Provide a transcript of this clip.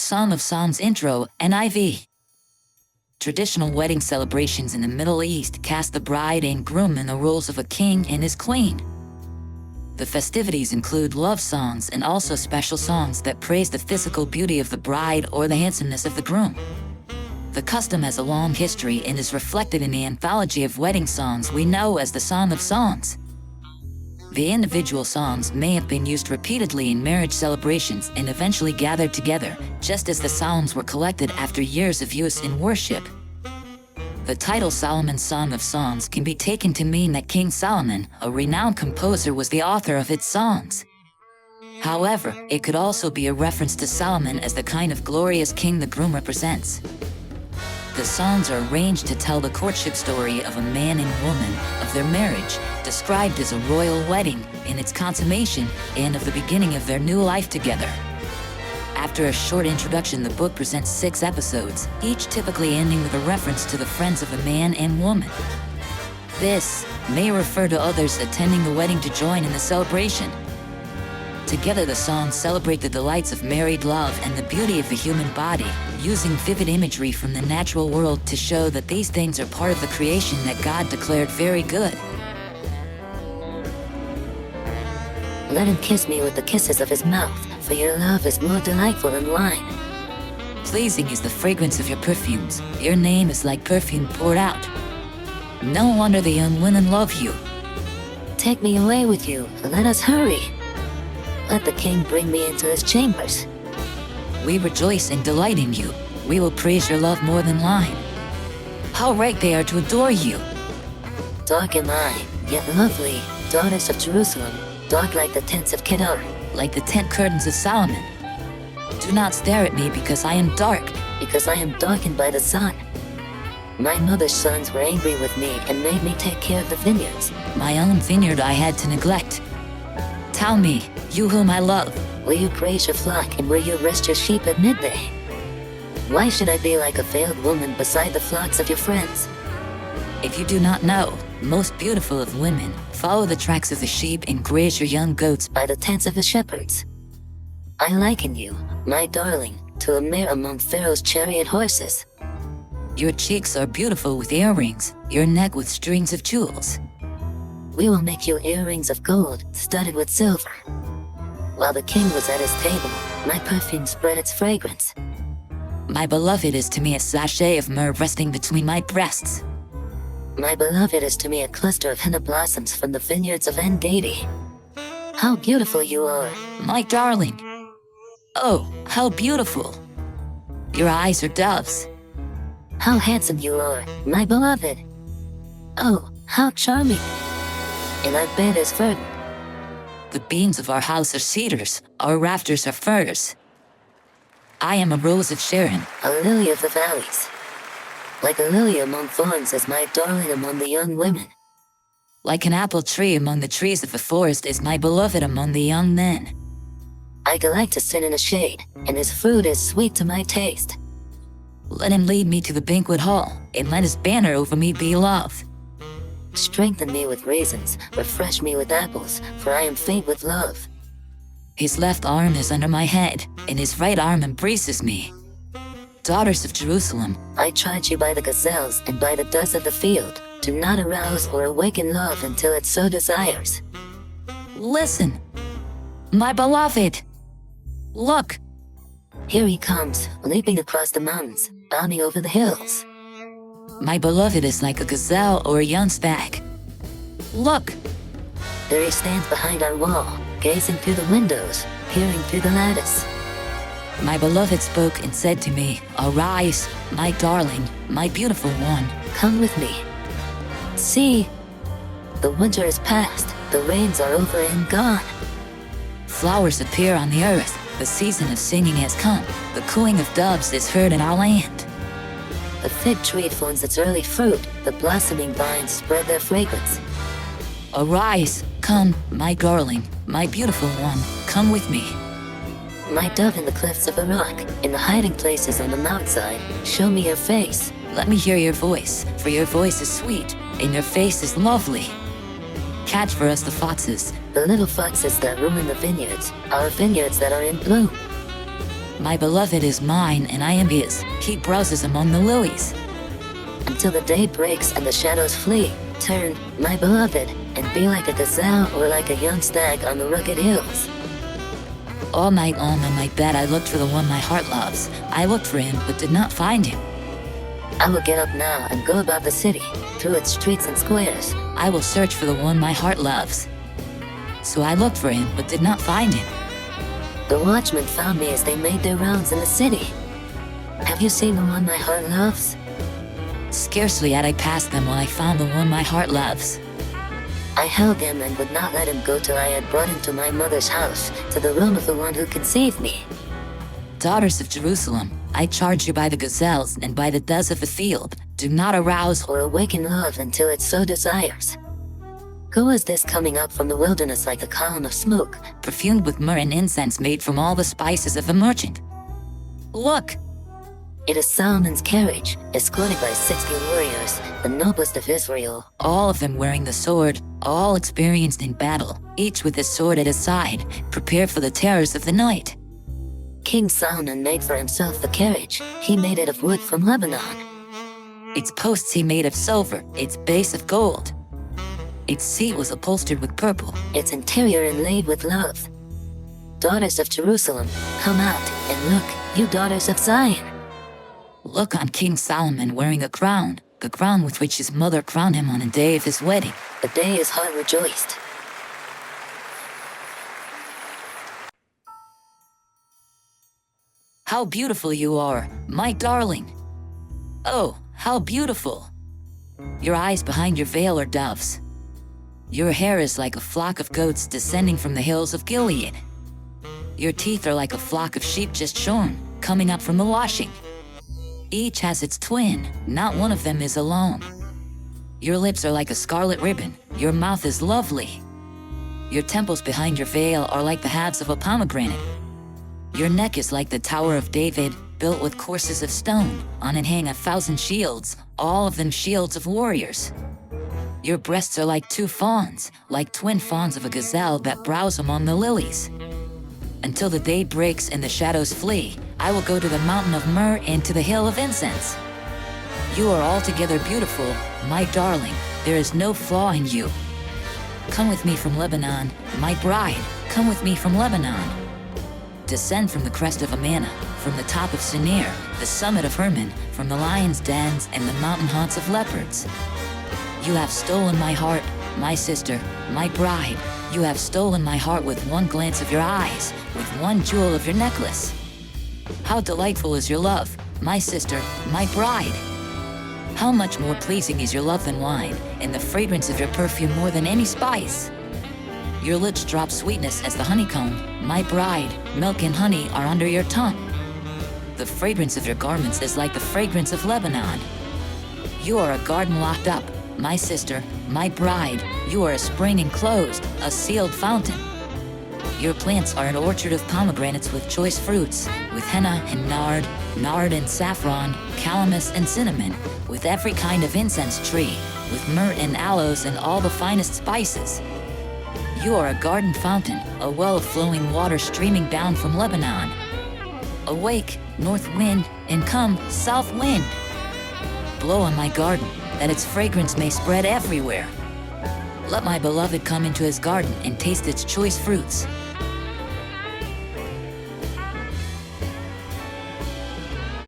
Song of Songs Intro, NIV. Traditional wedding celebrations in the Middle East cast the bride and groom in the roles of a king and his queen. The festivities include love songs and also special songs that praise the physical beauty of the bride or the handsomeness of the groom. The custom has a long history and is reflected in the anthology of wedding songs we know as the Song of Songs. The individual songs may have been used repeatedly in marriage celebrations and eventually gathered together, just as the psalms were collected after years of use in worship. The title Solomon's Song of Songs can be taken to mean that King Solomon, a renowned composer, was the author of its songs. However, it could also be a reference to Solomon as the kind of glorious king the groom represents. The songs are arranged to tell the courtship story of a man and woman, of their marriage, described as a royal wedding, in its consummation, and of the beginning of their new life together. After a short introduction, the book presents 6 episodes, each typically ending with a reference to the friends of a man and woman. This may refer to others attending the wedding to join in the celebration. Together, the songs celebrate the delights of married love and the beauty of the human body, using vivid imagery from the natural world to show that these things are part of the creation that God declared very good. Let him kiss me with the kisses of his mouth, for your love is more delightful than wine. Pleasing is the fragrance of your perfumes. Your name is like perfume poured out. No wonder the young women love you. Take me away with you, let us hurry. Let the king bring me into his chambers. We rejoice and delight in you. We will praise your love more than wine. How right they are to adore you. Dark am I, yet lovely, daughters of Jerusalem, dark like the tents of Kedar. Like the tent curtains of Solomon. Do not stare at me because I am dark. Because I am darkened by the sun. My mother's sons were angry with me and made me take care of the vineyards. My own vineyard I had to neglect. Tell me, you whom I love, will you praise your flock and will you rest your sheep at midday? Why should I be like a veiled woman beside the flocks of your friends? If you do not know, most beautiful of women, follow the tracks of the sheep and graze your young goats by the tents of the shepherds. I liken you, my darling, to a mare among Pharaoh's chariot horses. Your cheeks are beautiful with earrings, your neck with strings of jewels. We will make you earrings of gold, studded with silver. While the king was at his table, my perfume spread its fragrance. My beloved is to me a sachet of myrrh resting between my breasts. My beloved is to me a cluster of henna blossoms from the vineyards of En-Gedi. How beautiful you are. My darling. Oh, how beautiful. Your eyes are doves. How handsome you are, my beloved. Oh, how charming. And our bed is verdant. The beams of our house are cedars, our rafters are firs. I am a rose of Sharon, a lily of the valleys. Like a lily among thorns is my darling among the young women. Like an apple tree among the trees of the forest is my beloved among the young men. I delight to sit in a shade, and his fruit is sweet to my taste. Let him lead me to the banquet hall, and let his banner over me be love. Strengthen me with raisins, refresh me with apples, for I am faint with love. His left arm is under my head, and his right arm embraces me. Daughters of Jerusalem, I charge you by the gazelles and by the doves of the field, do not arouse or awaken love until it so desires. Listen, my beloved. Look. Here he comes, leaping across the mountains, bounding over the hills. My beloved is like a gazelle or a young stag. Look. There he stands behind our wall, gazing through the windows, peering through the lattice. My beloved spoke and said to me, Arise, my darling, my beautiful one. Come with me. See, the winter is past, the rains are over and gone. Flowers appear on the earth, the season of singing has come, the cooing of doves is heard in our land. The fig tree forms its early fruit, the blossoming vines spread their fragrance. Arise, come, my darling, my beautiful one, come with me. My dove in the cliffs of the rock, in the hiding places on the mountainside, show me your face. Let me hear your voice, for your voice is sweet, and your face is lovely. Catch for us the foxes, the little foxes that ruin the vineyards, our vineyards that are in bloom. My beloved is mine and I am his. He browses among the lilies. Until the day breaks and the shadows flee, turn, my beloved, and be like a gazelle or like a young stag on the rugged hills. All night long on my bed I looked for the one my heart loves. I looked for him but did not find him. I will get up now and go about the city, through its streets and squares. I will search for the one my heart loves. So I looked for him but did not find him. The watchmen found me as they made their rounds in the city. Have you seen the one my heart loves? Scarcely had I passed them when I found the one my heart loves. I held him and would not let him go till I had brought him to my mother's house, to the room of the one who conceived me. Daughters of Jerusalem, I charge you by the gazelles and by the doves of the field, do not arouse Or awaken love until it so desires. Who is this coming up from the wilderness like a column of smoke? perfumed with myrrh and incense made from all the spices of a merchant. Look, It is Solomon's carriage, escorted by 60 warriors, the noblest of Israel. all of them wearing the sword, all experienced in battle, each with his sword at his side, prepared for the terrors of the night. King Solomon made for himself the carriage. He made it of wood from Lebanon. Its posts he made of silver, its base of gold. Its seat was upholstered with purple. Its interior inlaid with love. Daughters of Jerusalem, come out and look, you daughters of Zion. Look on King Solomon wearing a crown, the crown with which his mother crowned him on the day of his wedding. The day his heart rejoiced. How beautiful you are, my darling. Oh, how beautiful. Your eyes behind your veil are doves. Your hair is like a flock of goats descending from the hills of Gilead. Your teeth are like a flock of sheep just shorn, coming up from the washing. Each has its twin, not one of them is alone. Your lips are like a scarlet ribbon, your mouth is lovely. Your temples behind your veil are like the halves of a pomegranate. Your neck is like the Tower of David, built with courses of stone. On it hang 1,000 shields, all of them shields of warriors. Your breasts are like two fawns, like twin fawns of a gazelle that browse among the lilies. Until the day breaks and the shadows flee, I will go to the mountain of myrrh and to the hill of incense. You are altogether beautiful, my darling, there is no flaw in you. Come with me from Lebanon, my bride, come with me from Lebanon. Descend from the crest of Amana, from the top of Sinir, the summit of Hermon, from the lion's dens and the mountain haunts of leopards. You have stolen my heart, my sister, my bride. You have stolen my heart with one glance of your eyes, with one jewel of your necklace. How delightful is your love, my sister, my bride. How much more pleasing is your love than wine, and the fragrance of your perfume more than any spice. Your lips drop sweetness as the honeycomb, my bride, milk and honey are under your tongue. The fragrance of your garments is like the fragrance of Lebanon. You are a garden locked up, my sister, my bride, you are a spring enclosed, a sealed fountain. Your plants are an orchard of pomegranates with choice fruits, with henna and nard and saffron, calamus and cinnamon, with every kind of incense tree, with myrrh and aloes and all the finest spices. You are a garden fountain, a well of flowing water streaming down from Lebanon. Awake, north wind, and come, south wind. Blow on my garden, that its fragrance may spread everywhere. Let my beloved come into his garden and taste its choice fruits.